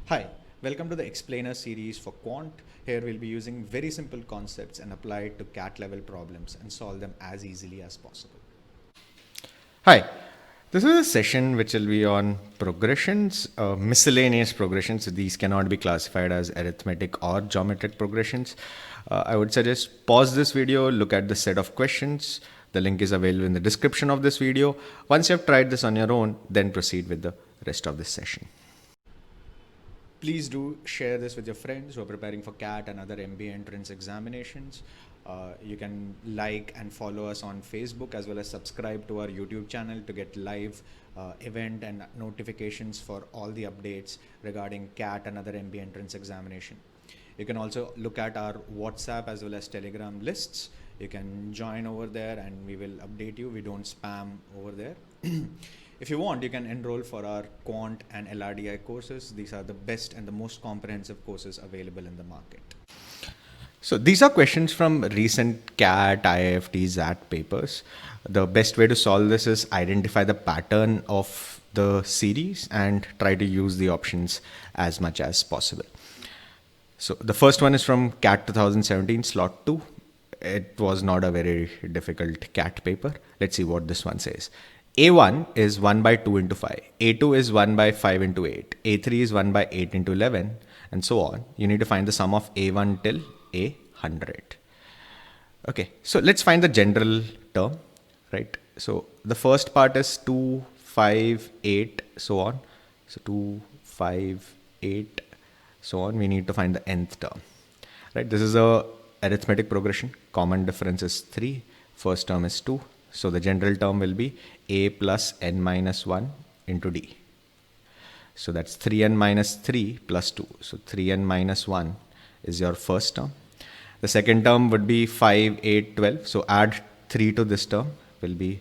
Hi, welcome to the Explainer series for Quant. Here we'll be using very simple concepts and apply it to CAT level problems and solve them as easily as possible. Hi, this is a session which will be on progressions, miscellaneous progressions. So these cannot be classified as arithmetic or geometric progressions. I would suggest pause this video, look at the set of questions. The link is available in the description of this video. Once you have tried this on your own, then proceed with the rest of this session. Please do share this with your friends who are preparing for CAT and other MBA entrance examinations. You can like and follow us on Facebook as well as subscribe to our YouTube channel to get live event and notifications for all the updates regarding CAT and other MBA entrance examination. You can also look at our WhatsApp as well as Telegram lists. You can join over there and we will update you. We don't spam over there. If you want, you can enroll for our Quant and LRDI courses. These are the best and the most comprehensive courses available in the market. So these are questions from recent CAT, IIFT, XAT papers. The best way to solve this is identify the pattern of the series and try to use the options as much as possible. So the first one is from CAT 2017 slot 2. It was not a very difficult CAT paper. Let's see what this one says. A1 is 1 by 2 into 5. A2 is 1 by 5 into 8. A3 is 1 by 8 into 11 and so on. You need to find the sum of A1 till A100. Okay, so let's find the general term, right? So the first part is 2, 5, 8, so on. So 2, 5, 8, so on. We need to find the nth term, right? This is a arithmetic progression. Common difference is 3. First term is 2. So the general term will be a plus n minus 1 into d. So that's 3n minus 3 plus 2. So 3n minus 1 is your first term. The second term would be 5, 8, 12. So add 3 to this term will be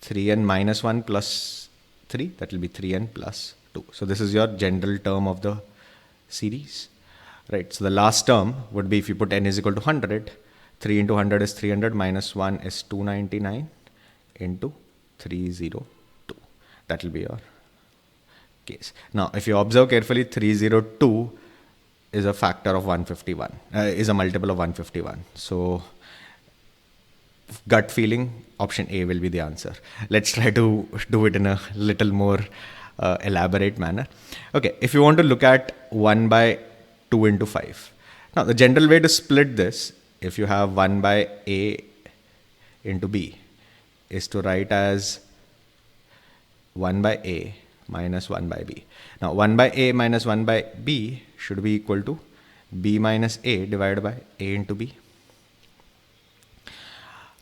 3n minus 1 plus 3. That will be 3n plus 2. So this is your general term of the series, right? So the last term would be if you put n is equal to 100. 3 into 100 is 300 minus 1 is 299 into 302. That will be your case. Now, if you observe carefully, 302 is a factor of 151, is a multiple of 151. So, gut feeling, option A will be the answer. Let's try to do it in a little more elaborate manner. Okay, if you want to look at 1 by 2 into 5. Now, the general way to split this, if you have 1 by A into B, is to write as 1 by A minus 1 by B. Now 1 by A minus 1 by B should be equal to B minus A divided by A into B.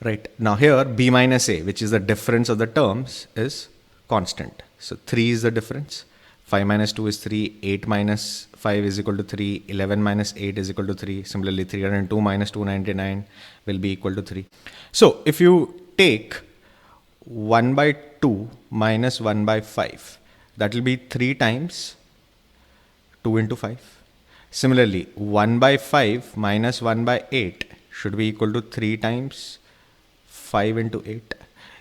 Right, now here B minus A, which is the difference of the terms, is constant. So 3 is the difference. 5 minus 2 is 3, 8 minus 5 is equal to 3, 11 minus 8 is equal to 3. Similarly, 302 minus 299 will be equal to 3. So if you take 1 by 2 minus 1 by 5, that will be 3 times 2 into 5. Similarly, 1 by 5 minus 1 by 8 should be equal to 3 times 5 into 8.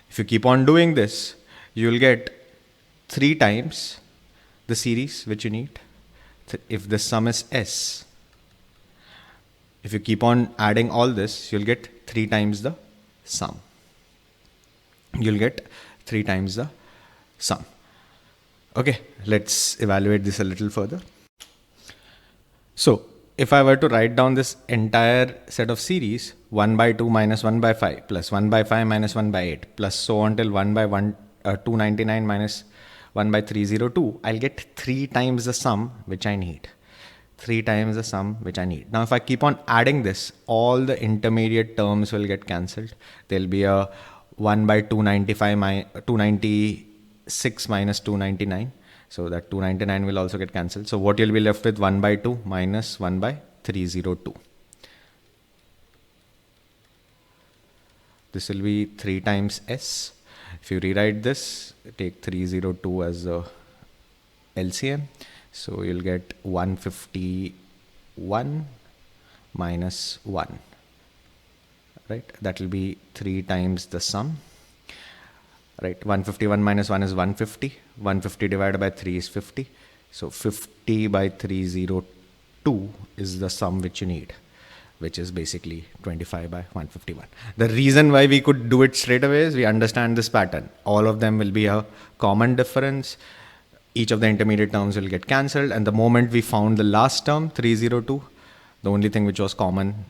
If you keep on doing this, you will get 3 times the series which you need. If the sum is S, if you keep on adding all this, you'll get 3 times the sum. You'll get 3 times the sum. Okay, let's evaluate this a little further. So if I were to write down this entire set of series, 1 by 2 minus 1 by 5 plus 1 by 5 minus 1 by 8 plus so on till 1 by 299 minus 1 by 302, I'll get 3 times the sum which I need. 3 times the sum which I need. Now if I keep on adding this, all the intermediate terms will get cancelled. There'll be a 1 by 296 minus 299. So that 299 will also get cancelled. So what you'll be left with 1 by 2 minus 1 by 302. This will be 3 times S. If you rewrite this, take 302 as a LCM. So you'll get 151 minus 1. Right? That will be 3 times the sum. Right? 151 minus 1 is 150. 150 divided by 3 is 50. So 50 by 302 is the sum which you need, which is basically 25 by 151. The reason why we could do it straight away is we understand this pattern. All of them will be a common difference. Each of the intermediate terms will get cancelled. And the moment we found the last term, 302, the only thing which was common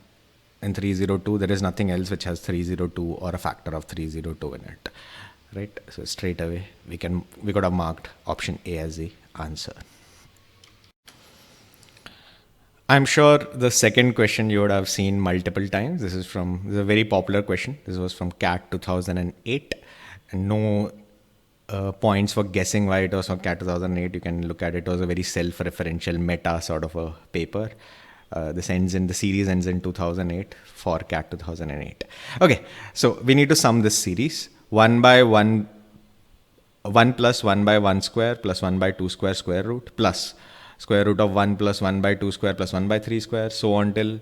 in 302, there is nothing else which has 302 or a factor of 302 in it. Right? So straight away, we could have marked option A as the answer. I'm sure the second question you would have seen multiple times. This is a very popular question. This was from CAT 2008. And no points for guessing why it was from CAT 2008. You can look at it. It was a very self-referential meta sort of a paper. The series ends in 2008 for CAT 2008. Okay, so we need to sum this series. 1 by 1 plus 1 by 1 square plus 1 by 2 square root plus square root of 1 plus 1 by 2 square plus 1 by 3 square, so on till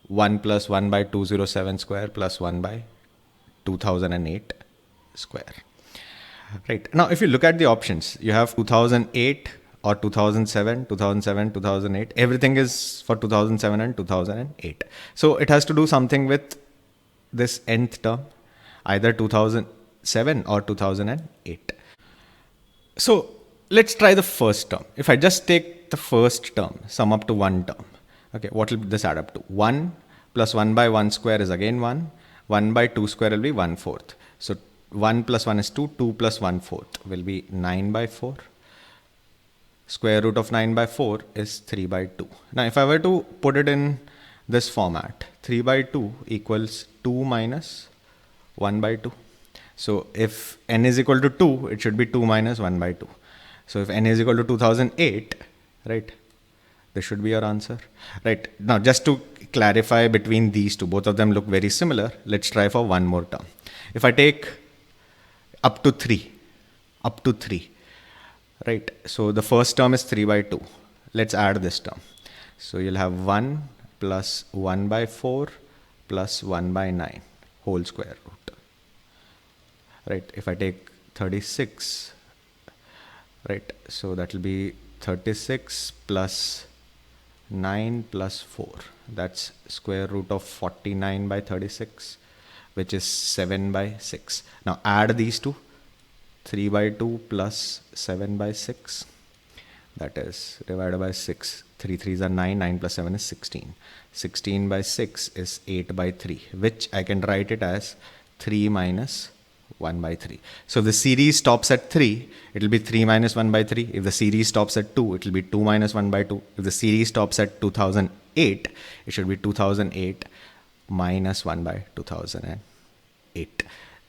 1 plus 1 by 207 square plus 1 by 2008 square. Right. Now, if you look at the options, you have 2008 or 2007, 2007, 2008. Everything is for 2007 and 2008. So it has to do something with this nth term, either 2007 or 2008. So let's try the first term. If I just take the first term, sum up to one term. Okay, what will this add up to? 1 plus 1 by 1 square is again 1. 1 by 2 square will be 1/4. So 1 plus 1 is 2. 2 plus 1/4 will be 9 by 4. Square root of 9 by 4 is 3 by 2. Now, if I were to put it in this format, 3 by 2 equals 2 minus 1 by 2. So if n is equal to 2, it should be 2 minus 1 by 2. So if n is equal to 2008, right, this should be your answer. Right. Now, just to clarify between these two, both of them look very similar. Let's try for one more term. If I take up to 3, right. So the first term is 3 by 2. Let's add this term. So you'll have 1 plus 1 by 4 plus 1 by 9 whole square root. Right. If I take 36, right. So that will be 36 plus 9 plus 4. That's square root of 49 by 36, which is 7 by 6. Now add these two. 3 by 2 plus 7 by 6. That is divided by 6. 3 3s are 9. 9 plus 7 is 16. 16 by 6 is 8 by 3, which I can write it as 3 minus 1 by 3. So if the series stops at 3, it will be 3 minus 1 by 3. If the series stops at 2, it will be 2 minus 1 by 2. If the series stops at 2008, it should be 2008 minus 1 by 2008.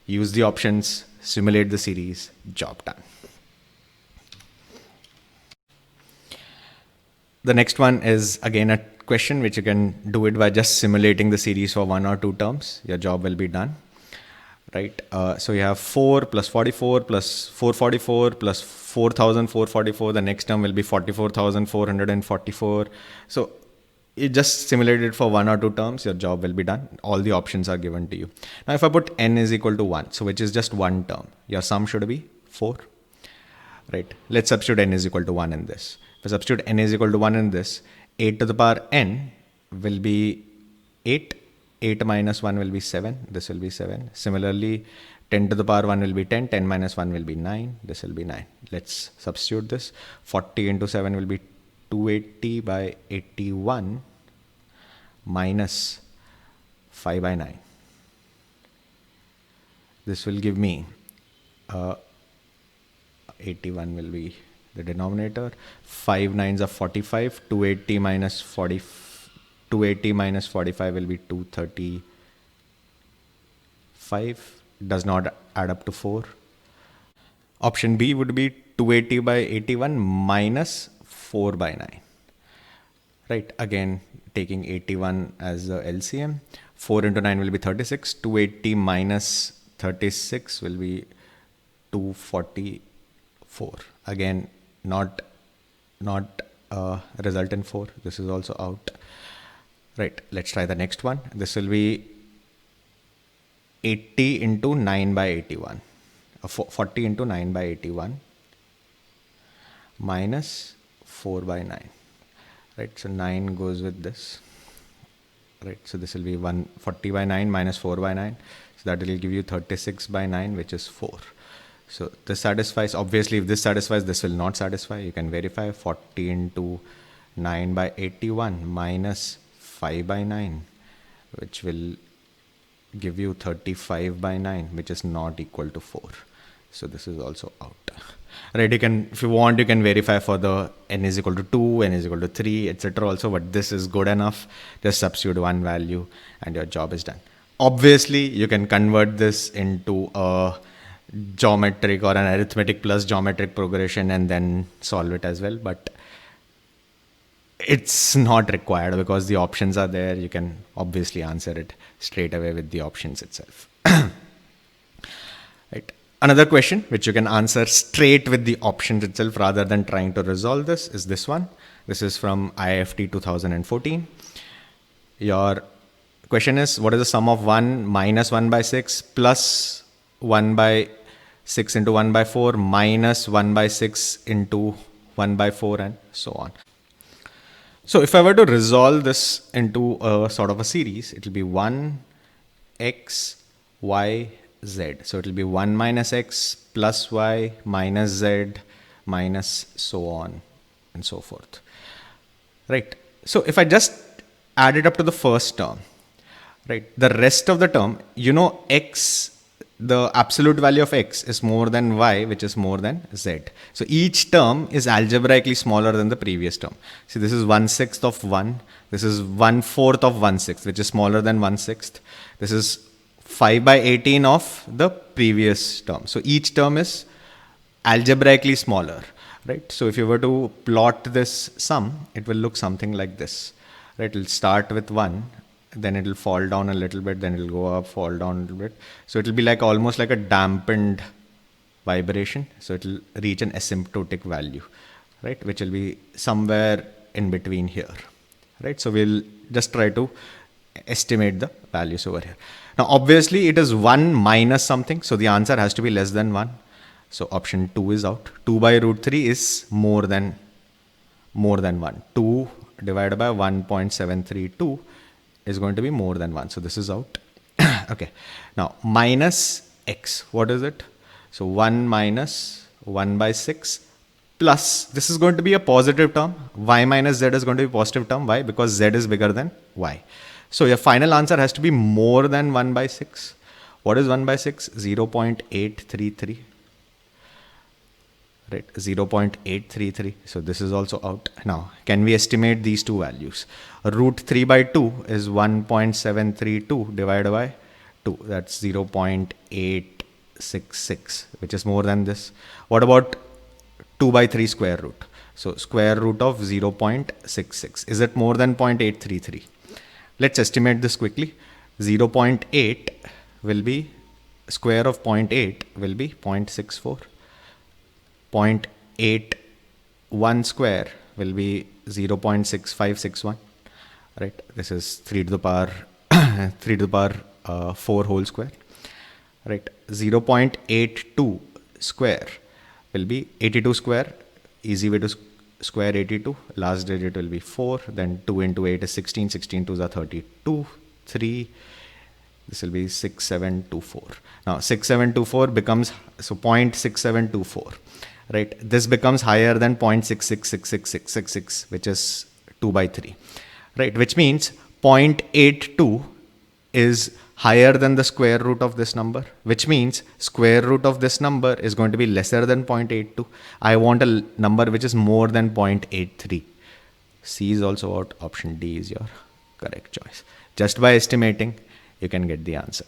Use the options, simulate the series, job done. The next one is again a question which you can do it by just simulating the series for 1 or 2 terms. Your job will be done. Right. So you have 4 plus 44 plus 444 plus 4,444. The next term will be 44,444. So you just simulated it for 1 or 2 terms. Your job will be done. All the options are given to you. Now, if I put n is equal to 1, so which is just one term, your sum should be 4. Right. Let's substitute n is equal to 1 in this. If I substitute n is equal to 1 in this, 8 to the power n will be 8. 8 minus 1 will be 7. This will be 7. Similarly, 10 to the power 1 will be 10. 10 minus 1 will be 9. This will be 9. Let's substitute this. 40 into 7 will be 280 by 81 minus 5 by 9. This will give me 81 will be the denominator. 5 9s are 45. 280 minus 45. 280 minus 45 will be 235. Does not add up to 4. Option B would be 280 by 81 minus 4 by 9. Right. Again, taking 81 as the LCM. 4 into 9 will be 36. 280 minus 36 will be 244. Again, not result in 4. This is also out. Right, let's try the next one. This will be 80 into 9 by 81. 40 into 9 by 81 minus 4 by 9, right? So 9 goes with this, right? So this will be 140 by 9 minus 4 by 9. So that will give you 36 by 9, which is 4. So this satisfies. Obviously, if this satisfies, this will not satisfy. You can verify 40 into 9 by 81 minus 5 by 9, which will give you 35 by 9, which is not equal to 4. So this is also out. Right, you can, if you want, you can verify for the n is equal to 2, n is equal to 3, etc. also, but this is good enough. Just substitute one value and your job is done. Obviously, you can convert this into a geometric or an arithmetic plus geometric progression and then solve it as well, but it's not required because the options are there. You can obviously answer it straight away with the options itself. Right. Another question which you can answer straight with the options itself rather than trying to resolve this is this one. This is from IIFT 2014. Your question is, what is the sum of 1 minus 1 by 6 plus 1 by 6 into 1 by 4 minus 1 by 6 into 1 by 4 and so on. So if I were to resolve this into a sort of a series, it will be 1 x y z. So it will be 1 minus x plus y minus z minus so on and so forth. Right. So if I just add it up to the first term, right, the rest of the term, you know, x, the absolute value of x is more than y, which is more than z. So each term is algebraically smaller than the previous term. See, this is 1/6 of 1. This is 1/4 of 1/6, which is smaller than 1/6. This is 5 by 18 of the previous term. So each term is algebraically smaller, right? So if you were to plot this sum, it will look something like this, right? It will start with 1. Then it will fall down a little bit, then it will go up, fall down a little bit. So it will be like almost like a dampened vibration. So it will reach an asymptotic value, right? Which will be somewhere in between here, right? So we'll just try to estimate the values over here. Now, obviously it is 1 minus something. So the answer has to be less than 1. So option 2 is out. 2 by root 3 is more than 1. 2 divided by 1.732 is going to be more than 1. So this is out. Okay. Now minus x, what is it? So 1 minus 1 by 6 plus, this is going to be a positive term. Y minus z is going to be a positive term. Why? Because z is bigger than y. So your final answer has to be more than 1 by 6. What is 1 by 6? 0.833. Right, 0.833. So this is also out. Now, can we estimate these two values? Root 3 by 2 is 1.732 divided by 2. That's 0.866, which is more than this. What about 2 by 3 square root? So square root of 0.66. Is it more than 0.833? Let's estimate this quickly. 0.8 will be, square of 0.8 will be 0.64. 0.81 square will be 0.6561, right? This is 3 to the power 4 whole square, right? 0.82 square will be 82 square. Easy way to square 82. Last digit will be 4. Then 2 into 8 is 16. 16 2s are 32. 3. This will be 6724. Now 6724 becomes, so 0.6724. Right, this becomes higher than 0.666666, which is 2 by 3, right? Which means 0.82 is higher than the square root of this number, which means square root of this number is going to be lesser than 0.82. I want a number which is more than 0.83. C is also out. Option D is your correct choice. Just by estimating, you can get the answer.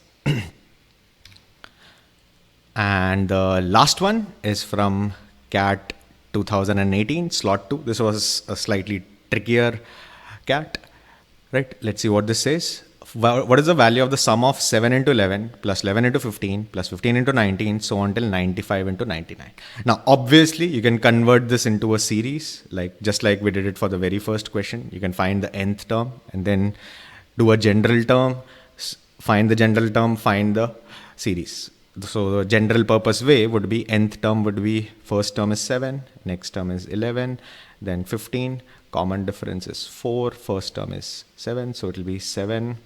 And the last one is from CAT 2018, slot 2. This was a slightly trickier CAT, right? Let's see what this says. What is the value of the sum of 7 into 11 plus 11 into 15 plus 15 into 19, so on till 95 into 99. Now, obviously, you can convert this into a series, just like we did it for the very first question. You can find the nth term and then do a general term, find the general term, find the series. So the general purpose way would be, nth term would be, first term is 7, next term is 11, then 15, common difference is 4, first term is 7, so it will be 7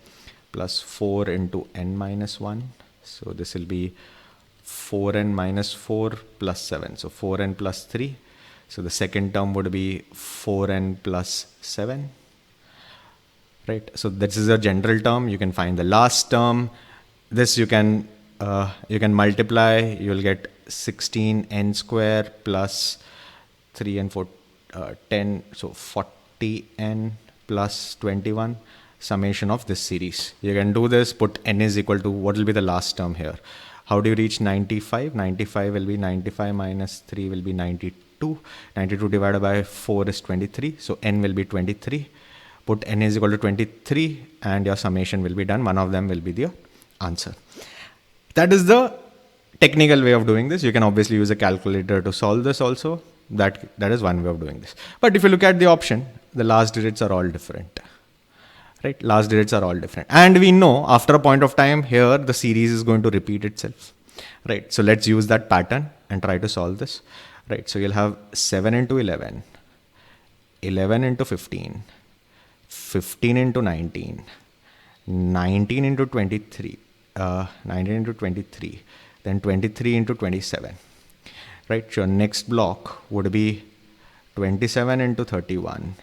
plus 4 into n minus 1. So this will be 4n minus 4 plus 7, so 4n plus 3. So the second term would be 4n plus 7, right? So this is a general term. You can find the last term. This you can multiply. You'll get 16n square plus 3 and 4, 10, so 40n plus 21, summation of this series. You can do this, put n is equal to, what will be the last term here? How do you reach 95? 95 will be 95 minus 3 will be 92. 92 divided by 4 is 23. So n will be 23. Put n is equal to 23 and your summation will be done. One of them will be the answer. That is the technical way of doing this. You can obviously use a calculator to solve this also. That is one way of doing this. But if you look at the option, the last digits are all different. Right? Last digits are all different. And we know after a point of time here, the series is going to repeat itself. Right? So let's use that pattern and try to solve this. Right? So you'll have 7 into 11, 11 into 15, 15 into 19, 19 into 23, 19 into 23, then 23 into 27. Right? Your next block would be 27 into 31,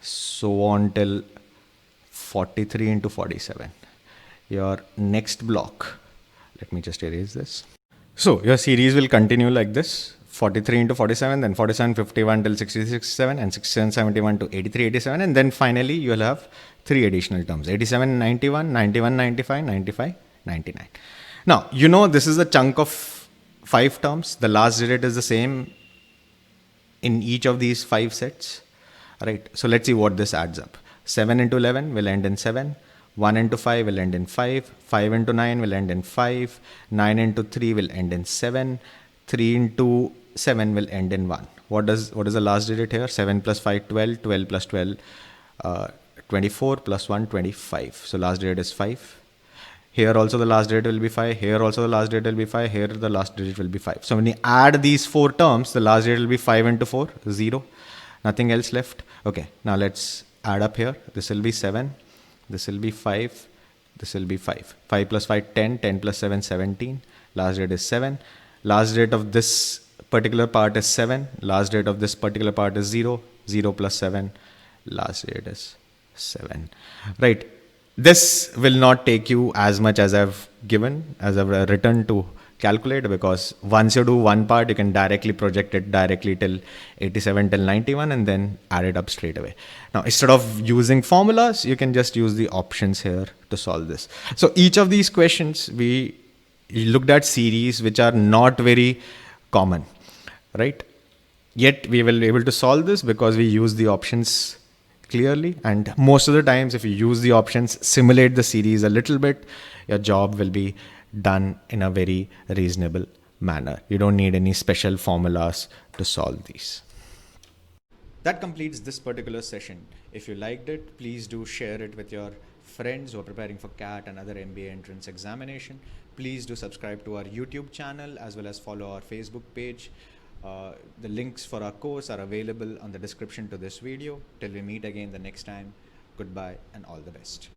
so on till 43 into 47. Your next block, let me just erase this. So your series will continue like this: 43 into 47, then 47, 51 till 66, 67, and 67, 71 to 83, 87. And then finally you'll have 3 additional terms: 87, 91, 91, 95, 95, 99. Now, you know, this is a chunk of 5 terms. The last digit is the same in each of these 5 sets, right? So let's see what this adds up. 7 into 11 will end in 7. 1 into 5 will end in 5. 5 into 9 will end in 5. 9 into 3 will end in 7. 3 into 7 will end in 1. What is the last digit here? 7 plus 5, 12. 12 plus 12, 24 plus 1, 25. So last digit is 5. Here also the last digit will be 5. Here also the last digit will be 5. Here the last digit will be 5. So when you add these 4 terms, the last digit will be 5 into 4, 0. Nothing else left. Okay, now let's add up here. This will be 7. This will be 5. This will be 5. 5 plus 5, 10. 10 plus 7, 17. Last digit is 7. Last digit of this particular part is 7. Last digit of this particular part is 0. 0 plus 7. Last digit is 7. Right. This will not take you as much as I've written to calculate, because once you do one part, you can directly project it directly till 87 till 91 and then add it up straight away. Now, instead of using formulas, you can just use the options here to solve this. So each of these questions, we looked at series which are not very common, right? Yet we will be able to solve this because we use the options clearly, and most of the times if you use the options, simulate the series a little bit, your job will be done in a very reasonable manner. You don't need any special formulas to solve these. That completes this particular session. If you liked it, please do share it with your friends who are preparing for CAT and other MBA entrance examination. Please do subscribe to our YouTube channel as well as follow our Facebook page. The links for our course are available on the description to this video. Till we meet again the next time, goodbye and all the best.